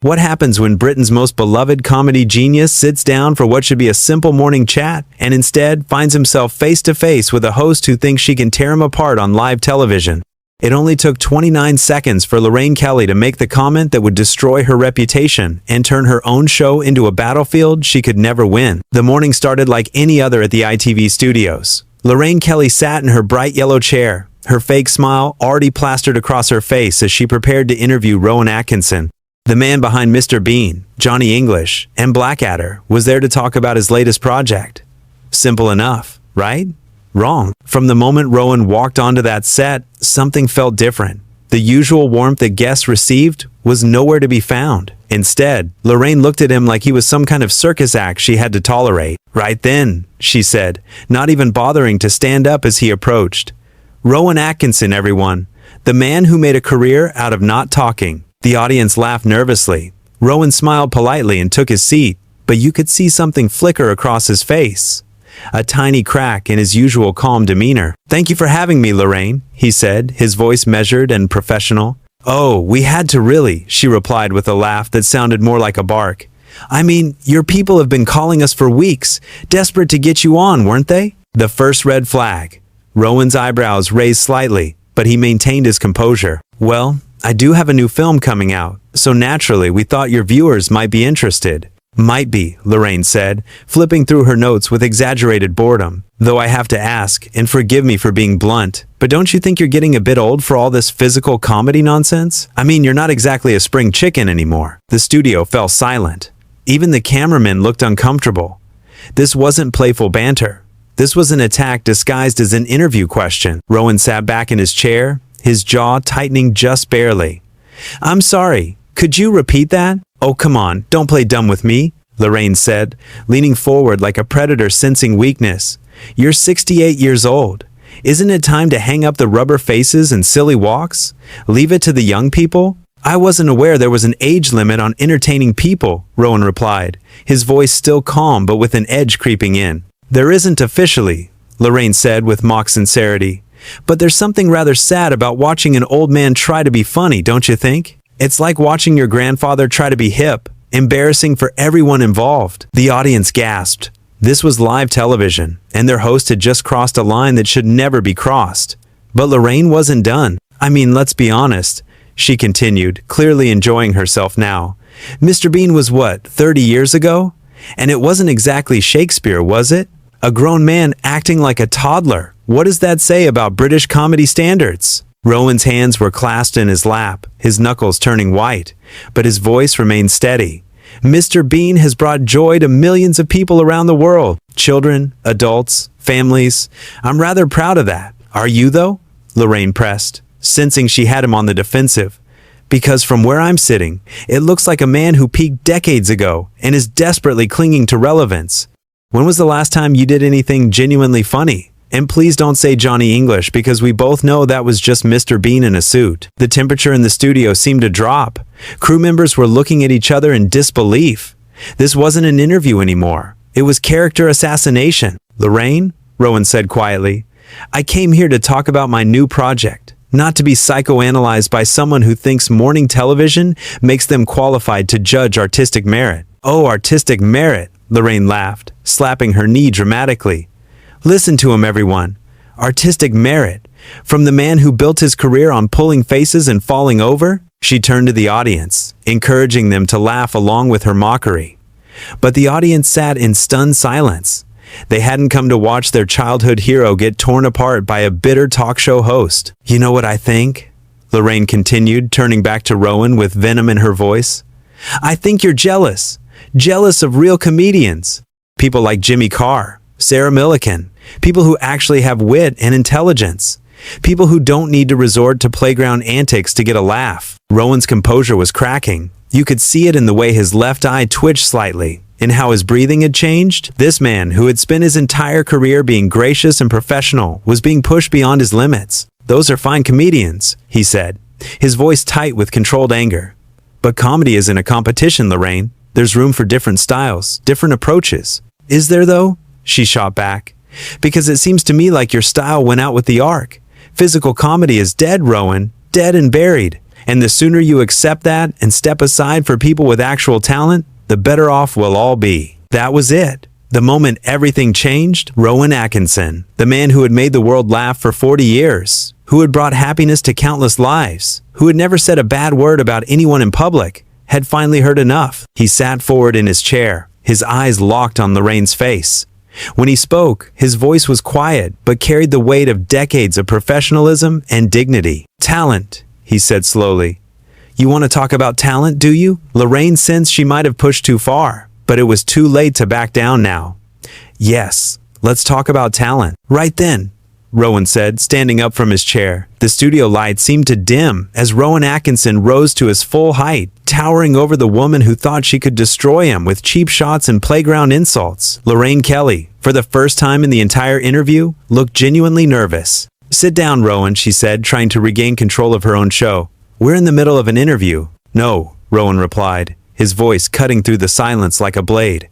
What happens when Britain's most beloved comedy genius sits down for what should be a simple morning chat and instead finds himself face to face with a host who thinks she can tear him apart on live television? It only took 29 seconds for Lorraine Kelly to make the comment that would destroy her reputation and turn her own show into a battlefield she could never win. The morning started like any other at the ITV studios. Lorraine Kelly sat in her bright yellow chair, her fake smile already plastered across her face as she prepared to interview Rowan Atkinson. The man behind Mr. Bean, Johnny English, and Blackadder was there to talk about his latest project. Simple enough, right? Wrong. From the moment Rowan walked onto that set, something felt different. The usual warmth that guests received was nowhere to be found. Instead, Lorraine looked at him like he was some kind of circus act she had to tolerate. "Right then," she said, not even bothering to stand up as he approached. "Rowan Atkinson, everyone. The man who made a career out of not talking." The audience laughed nervously. Rowan smiled politely and took his seat, but you could see something flicker across his face. A tiny crack in his usual calm demeanor. "Thank you for having me, Lorraine," he said, his voice measured and professional. "Oh, we had to really," she replied with a laugh that sounded more like a bark. "I mean, your people have been calling us for weeks, desperate to get you on, weren't they?" The first red flag. Rowan's eyebrows raised slightly, but he maintained his composure. "Well, I do have a new film coming out, so naturally we thought your viewers might be interested." "Might be," Lorraine said, flipping through her notes with exaggerated boredom. "Though I have to ask, and forgive me for being blunt, but don't you think you're getting a bit old for all this physical comedy nonsense? I mean, you're not exactly a spring chicken anymore." The studio fell silent. Even the cameramen looked uncomfortable. This wasn't playful banter. This was an attack disguised as an interview question. Rowan sat back in his chair, his jaw tightening just barely. "I'm sorry, could you repeat that?" "Oh, come on, don't play dumb with me," Lorraine said, leaning forward like a predator sensing weakness. "You're 68 years old. Isn't it time to hang up the rubber faces and silly walks? Leave it to the young people?" "I wasn't aware there was an age limit on entertaining people," Rowan replied, his voice still calm but with an edge creeping in. "There isn't officially," Lorraine said with mock sincerity. "But there's something rather sad about watching an old man try to be funny, don't you think? It's like watching your grandfather try to be hip, embarrassing for everyone involved." The audience gasped. This was live television, and their host had just crossed a line that should never be crossed. But Lorraine wasn't done. "I mean, let's be honest," she continued, clearly enjoying herself now. "Mr. Bean was what, 30 years ago? And it wasn't exactly Shakespeare, was it? A grown man acting like a toddler. What does that say about British comedy standards?" Rowan's hands were clasped in his lap, his knuckles turning white, but his voice remained steady. "Mr. Bean has brought joy to millions of people around the world. Children, adults, families. I'm rather proud of that. Are you, though?" Lorraine pressed, sensing she had him on the defensive. "Because from where I'm sitting, it looks like a man who peaked decades ago and is desperately clinging to relevance. When was the last time you did anything genuinely funny? And please don't say Johnny English, because we both know that was just Mr. Bean in a suit." The temperature in the studio seemed to drop. Crew members were looking at each other in disbelief. This wasn't an interview anymore. It was character assassination. "Lorraine," Rowan said quietly, "I came here to talk about my new project, not to be psychoanalyzed by someone who thinks morning television makes them qualified to judge artistic merit." "Oh, artistic merit," Lorraine laughed, slapping her knee dramatically. "Listen to him, everyone. Artistic merit. From the man who built his career on pulling faces and falling over?" She turned to the audience, encouraging them to laugh along with her mockery. But the audience sat in stunned silence. They hadn't come to watch their childhood hero get torn apart by a bitter talk show host. "You know what I think?" Lorraine continued, turning back to Rowan with venom in her voice. "I think you're jealous. Jealous of real comedians. People like Jimmy Carr, Sarah Millican. People who actually have wit and intelligence. People who don't need to resort to playground antics to get a laugh." Rowan's composure was cracking. You could see it in the way his left eye twitched slightly, in how his breathing had changed. This man, who had spent his entire career being gracious and professional, was being pushed beyond his limits. "Those are fine comedians," he said, his voice tight with controlled anger. "But comedy isn't a competition, Lorraine. There's room for different styles, different approaches." "Is there, though?" she shot back. "Because it seems to me like your style went out with the arc. Physical comedy is dead, Rowan, dead and buried. And the sooner you accept that and step aside for people with actual talent, the better off we'll all be. That was it. The moment everything changed, Rowan Atkinson, the man who had made the world laugh for 40 years, who had brought happiness to countless lives, who had never said a bad word about anyone in public, had finally heard enough. He sat forward in his chair, his eyes locked on Lorraine's face. When he spoke, his voice was quiet but carried the weight of decades of professionalism and dignity. "Talent," he said slowly. "You want to talk about talent, do you?" Lorraine sensed she might have pushed too far, but it was too late to back down now. "Yes, let's talk about talent." "Right then," Rowan said, standing up from his chair. The studio lights seemed to dim as Rowan Atkinson rose to his full height, towering over the woman who thought she could destroy him with cheap shots and playground insults. Lorraine Kelly, for the first time in the entire interview, looked genuinely nervous. "Sit down, Rowan," she said, trying to regain control of her own show. "We're in the middle of an interview." "No," Rowan replied, his voice cutting through the silence like a blade.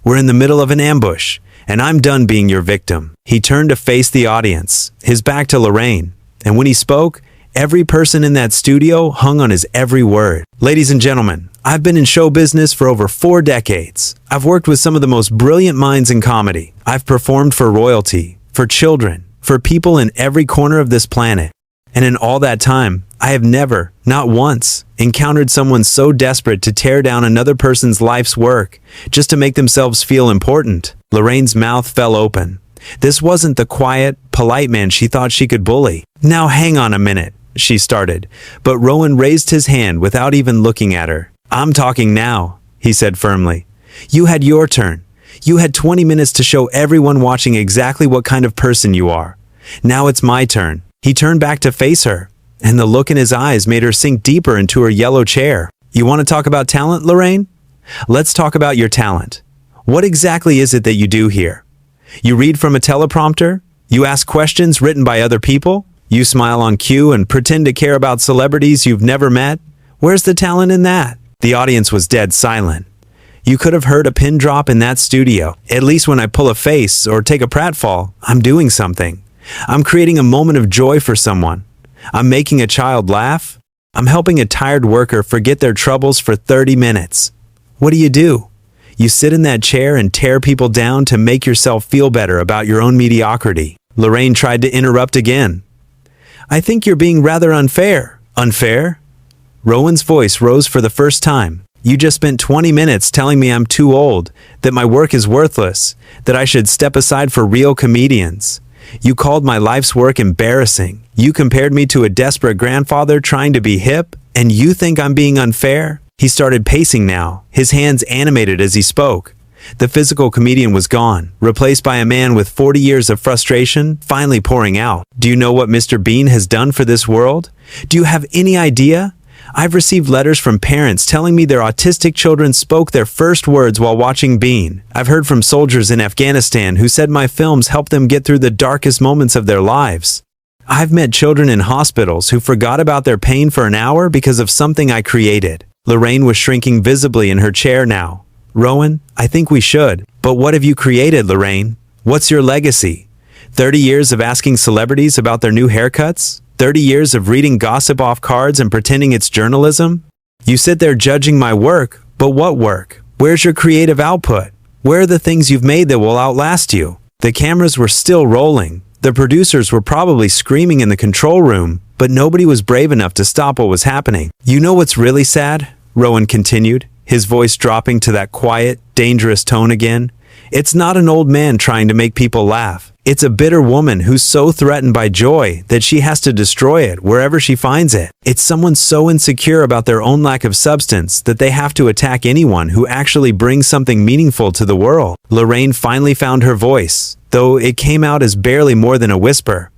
"We're in the middle of an ambush, and I'm done being your victim." He turned to face the audience, his back to Lorraine, and when he spoke, every person in that studio hung on his every word. "Ladies and gentlemen, I've been in show business for over 4 decades. I've worked with some of the most brilliant minds in comedy. I've performed for royalty, for children, for people in every corner of this planet. And in all that time, I have never, not once, encountered someone so desperate to tear down another person's life's work just to make themselves feel important." Lorraine's mouth fell open. This wasn't the quiet, polite man she thought she could bully. "Now hang on a minute," she started, but Rowan raised his hand without even looking at her. "I'm talking now," he said firmly. "You had your turn. You had 20 minutes to show everyone watching exactly what kind of person you are. Now it's my turn." He turned back to face her, and the look in his eyes made her sink deeper into her yellow chair. "You want to talk about talent, Lorraine? Let's talk about your talent. What exactly is it that you do here? You read from a teleprompter? You ask questions written by other people? You smile on cue and pretend to care about celebrities you've never met? Where's the talent in that?" The audience was dead silent. You could have heard a pin drop in that studio. "At least when I pull a face or take a pratfall, I'm doing something. I'm creating a moment of joy for someone. I'm making a child laugh. I'm helping a tired worker forget their troubles for 30 minutes. What do? You sit in that chair and tear people down to make yourself feel better about your own mediocrity." Lorraine tried to interrupt again. "I think you're being rather unfair." "Unfair?" Rowan's voice rose for the first time. "You just spent 20 minutes telling me I'm too old, that my work is worthless, that I should step aside for real comedians. You called my life's work embarrassing. You compared me to a desperate grandfather trying to be hip, and you think I'm being unfair?" He started pacing now, his hands animated as he spoke. The physical comedian was gone, replaced by a man with 40 years of frustration finally pouring out. "Do you know what Mr. Bean has done for this world? Do you have any idea? I've received letters from parents telling me their autistic children spoke their first words while watching Bean. I've heard from soldiers in Afghanistan who said my films helped them get through the darkest moments of their lives. I've met children in hospitals who forgot about their pain for an hour because of something I created." Lorraine was shrinking visibly in her chair now. "Rowan, I think we should. But what have you created, Lorraine? What's your legacy? 30 years of asking celebrities about their new haircuts? 30 years of reading gossip off cards and pretending it's journalism? You sit there judging my work, but what work? Where's your creative output? Where are the things you've made that will outlast you?" The cameras were still rolling. The producers were probably screaming in the control room, but nobody was brave enough to stop what was happening. "You know what's really sad?" Rowan continued, his voice dropping to that quiet, dangerous tone again. "It's not an old man trying to make people laugh. It's a bitter woman who's so threatened by joy that she has to destroy it wherever she finds it. It's someone so insecure about their own lack of substance that they have to attack anyone who actually brings something meaningful to the world." Lorraine finally found her voice, though it came out as barely more than a whisper.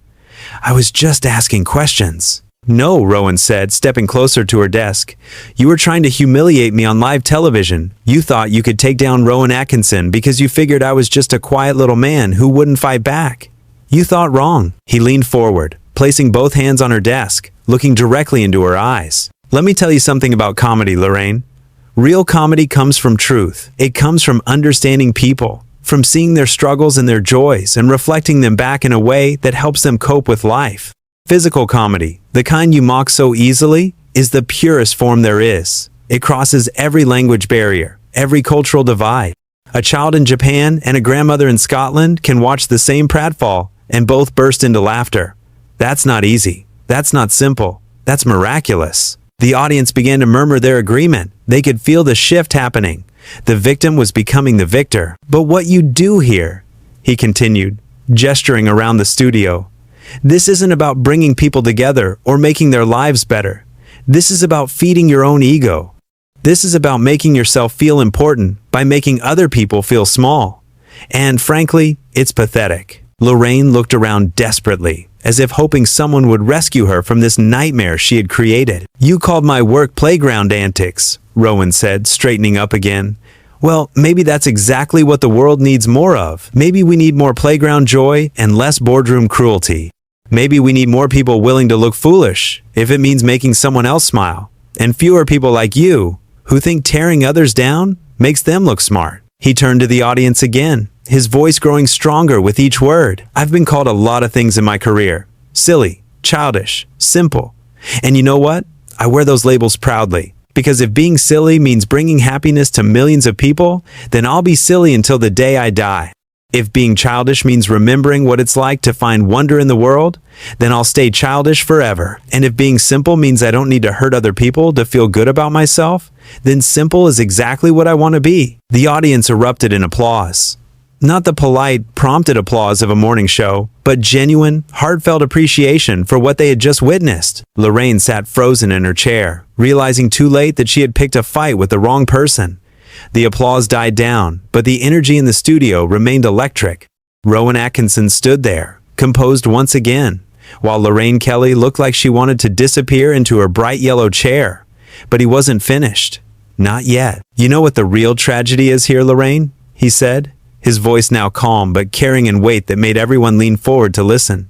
"I was just asking questions." "No," Rowan said, stepping closer to her desk. "You were trying to humiliate me on live television. You thought you could take down Rowan Atkinson because you figured I was just a quiet little man who wouldn't fight back. You thought wrong." He leaned forward, placing both hands on her desk, looking directly into her eyes. "Let me tell you something about comedy, Lorraine. Real comedy comes from truth. It comes from understanding people, from seeing their struggles and their joys and reflecting them back in a way that helps them cope with life. Physical comedy, the kind you mock so easily, is the purest form there is. It crosses every language barrier, every cultural divide. A child in Japan and a grandmother in Scotland can watch the same pratfall and both burst into laughter. That's not easy. That's not simple. That's miraculous. The audience began to murmur their agreement. They could feel the shift happening. The victim was becoming the victor. But what you do here, he continued, gesturing around the studio, this isn't about bringing people together or making their lives better. This is about feeding your own ego. This is about making yourself feel important by making other people feel small. And frankly, it's pathetic. Lorraine looked around desperately, as if hoping someone would rescue her from this nightmare she had created. You called my work playground antics, Rowan said, straightening up again. Well, maybe that's exactly what the world needs more of. Maybe we need more playground joy and less boardroom cruelty. Maybe we need more people willing to look foolish, if it means making someone else smile, and fewer people like you, who think tearing others down makes them look smart. He turned to the audience again, his voice growing stronger with each word. I've been called a lot of things in my career. Silly, childish, simple. And you know what? I wear those labels proudly. Because if being silly means bringing happiness to millions of people, then I'll be silly until the day I die. If being childish means remembering what it's like to find wonder in the world, then I'll stay childish forever. And if being simple means I don't need to hurt other people to feel good about myself, then simple is exactly what I want to be. The audience erupted in applause. Not the polite, prompted applause of a morning show, but genuine, heartfelt appreciation for what they had just witnessed. Lorraine sat frozen in her chair, realizing too late that she had picked a fight with the wrong person. The applause died down, but the energy in the studio remained electric. Rowan Atkinson stood there, composed once again, while Lorraine Kelly looked like she wanted to disappear into her bright yellow chair. But he wasn't finished. Not yet. You know what the real tragedy is here, Lorraine? He said, his voice now calm but carrying in weight that made everyone lean forward to listen.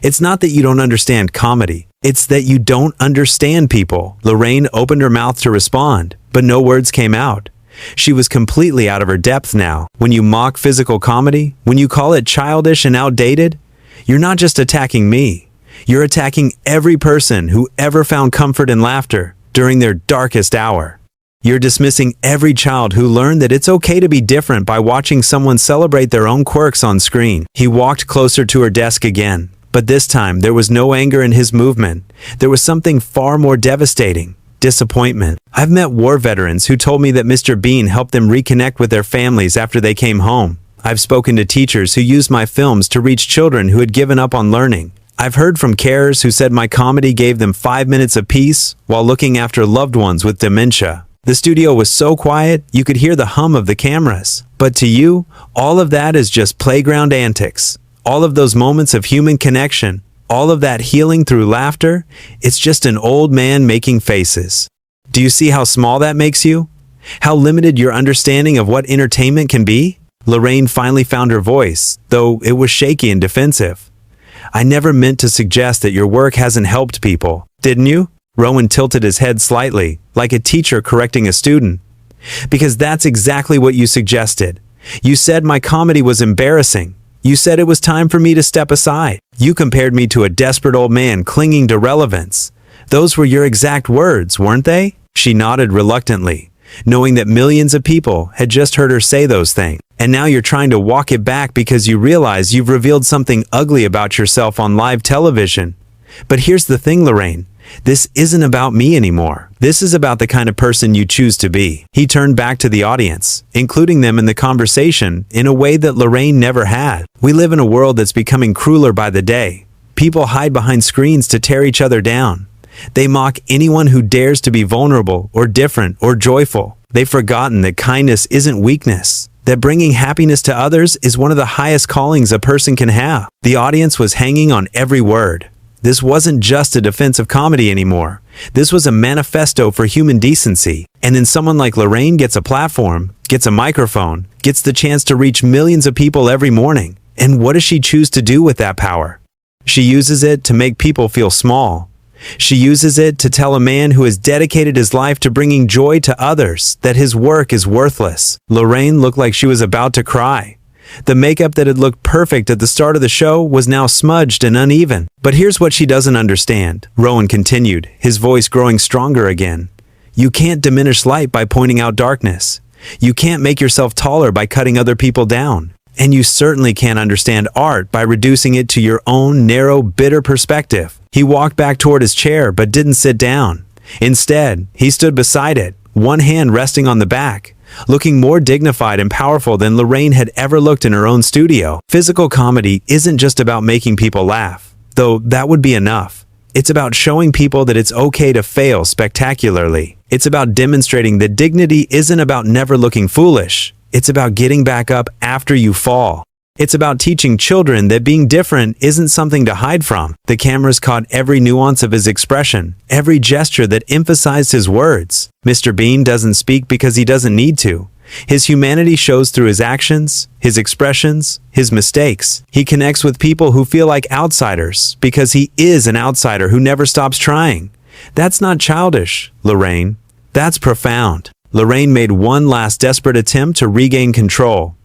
It's not that you don't understand comedy. It's that you don't understand people. Lorraine opened her mouth to respond, but no words came out. She was completely out of her depth now. When you mock physical comedy, when you call it childish and outdated, you're not just attacking me. You're attacking every person who ever found comfort in laughter during their darkest hour. You're dismissing every child who learned that it's okay to be different by watching someone celebrate their own quirks on screen. He walked closer to her desk again, but this time there was no anger in his movement. There was something far more devastating. Disappointment. I've met war veterans who told me that Mr. Bean helped them reconnect with their families after they came home. I've spoken to teachers who used my films to reach children who had given up on learning. I've heard from carers who said my comedy gave them 5 minutes of peace while looking after loved ones with dementia. The studio was so quiet, you could hear the hum of the cameras. But to you, all of that is just playground antics. All of those moments of human connection, all of that healing through laughter, it's just an old man making faces. Do you see how small that makes you? How limited your understanding of what entertainment can be? Lorraine finally found her voice, though it was shaky and defensive. I never meant to suggest that your work hasn't helped people, didn't you? Rowan tilted his head slightly, like a teacher correcting a student. Because that's exactly what you suggested. You said my comedy was embarrassing. You said it was time for me to step aside. You compared me to a desperate old man clinging to relevance. Those were your exact words, weren't they? She nodded reluctantly, knowing that millions of people had just heard her say those things. And now you're trying to walk it back because you realize you've revealed something ugly about yourself on live television. But here's the thing, Lorraine. This isn't about me anymore. This is about the kind of person you choose to be. He turned back to the audience, including them in the conversation in a way that Lorraine never had. We live in a world that's becoming crueler by the day. People hide behind screens to tear each other down. They mock anyone who dares to be vulnerable or different or joyful. They've forgotten that kindness isn't weakness, that bringing happiness to others is one of the highest callings a person can have. The audience was hanging on every word. This wasn't just a defense of comedy anymore. This was a manifesto for human decency. And then someone like Lorraine gets a platform, gets a microphone, gets the chance to reach millions of people every morning. And what does she choose to do with that power? She uses it to make people feel small. She uses it to tell a man who has dedicated his life to bringing joy to others that his work is worthless. Lorraine looked like she was about to cry, The makeup that had looked perfect at the start of the show was now smudged and uneven. But here's what she doesn't understand, Rowan continued, his voice growing stronger again. You can't diminish light by pointing out darkness. You can't make yourself taller by cutting other people down. And you certainly can't understand art by reducing it to your own narrow, bitter perspective. He walked back toward his chair but didn't sit down. Instead, he stood beside it, one hand resting on the back, looking more dignified and powerful than Lorraine had ever looked in her own studio. Physical comedy isn't just about making people laugh, though that would be enough. It's about showing people that it's okay to fail spectacularly. It's about demonstrating that dignity isn't about never looking foolish. It's about getting back up after you fall. It's about teaching children that being different isn't something to hide from. The cameras caught every nuance of his expression, every gesture that emphasized his words. Mr. Bean doesn't speak because he doesn't need to. His humanity shows through his actions, his expressions, his mistakes. He connects with people who feel like outsiders because he is an outsider who never stops trying. That's not childish, Lorraine. That's profound. Lorraine made one last desperate attempt to regain control.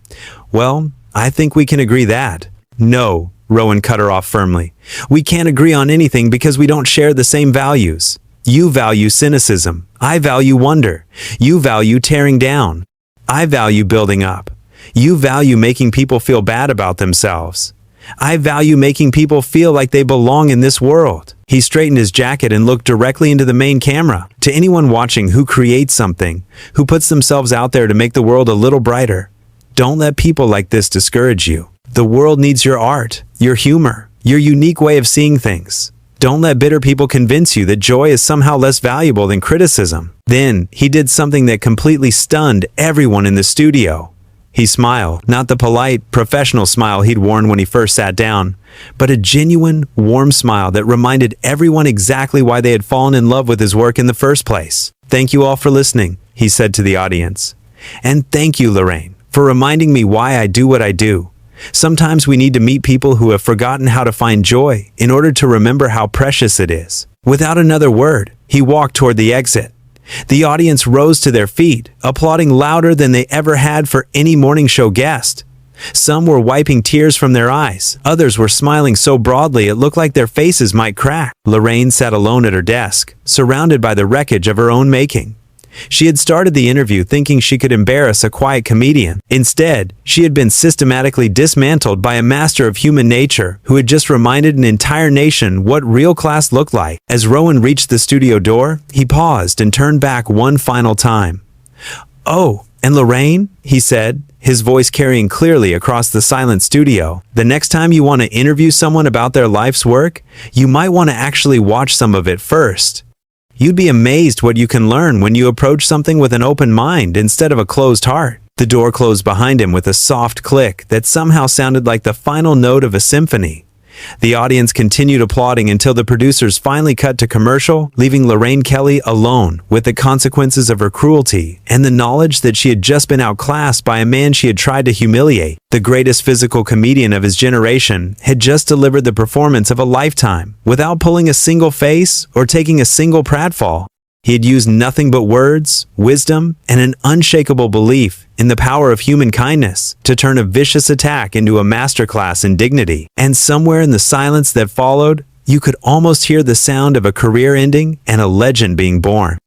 Well, I think we can agree that. No, Rowan cut her off firmly. We can't agree on anything because we don't share the same values. You value cynicism. I value wonder. You value tearing down. I value building up. You value making people feel bad about themselves. I value making people feel like they belong in this world. He straightened his jacket and looked directly into the main camera. To anyone watching who creates something, who puts themselves out there to make the world a little brighter, don't let people like this discourage you. The world needs your art, your humor, your unique way of seeing things. Don't let bitter people convince you that joy is somehow less valuable than criticism. Then, he did something that completely stunned everyone in the studio. He smiled, not the polite, professional smile he'd worn when he first sat down, but a genuine, warm smile that reminded everyone exactly why they had fallen in love with his work in the first place. Thank you all for listening, he said to the audience. And thank you, Lorraine, for reminding me why I do what I do. Sometimes we need to meet people who have forgotten how to find joy in order to remember how precious it is. Without another word, he walked toward the exit. The audience rose to their feet, applauding louder than they ever had for any morning show guest. Some were wiping tears from their eyes. Others were smiling so broadly it looked like their faces might crack. Lorraine sat alone at her desk, surrounded by the wreckage of her own making. She had started the interview thinking she could embarrass a quiet comedian. Instead, she had been systematically dismantled by a master of human nature who had just reminded an entire nation what real class looked like. As Rowan reached the studio door, he paused and turned back one final time. "Oh, and Lorraine," he said, his voice carrying clearly across the silent studio, "the next time you want to interview someone about their life's work, you might want to actually watch some of it first. You'd be amazed what you can learn when you approach something with an open mind instead of a closed heart." The door closed behind him with a soft click that somehow sounded like the final note of a symphony. The audience continued applauding until the producers finally cut to commercial, leaving Lorraine Kelly alone with the consequences of her cruelty and the knowledge that she had just been outclassed by a man she had tried to humiliate. The greatest physical comedian of his generation had just delivered the performance of a lifetime without pulling a single face or taking a single pratfall. He had used nothing but words, wisdom, and an unshakable belief in the power of human kindness to turn a vicious attack into a masterclass in dignity. And somewhere in the silence that followed, you could almost hear the sound of a career ending and a legend being born.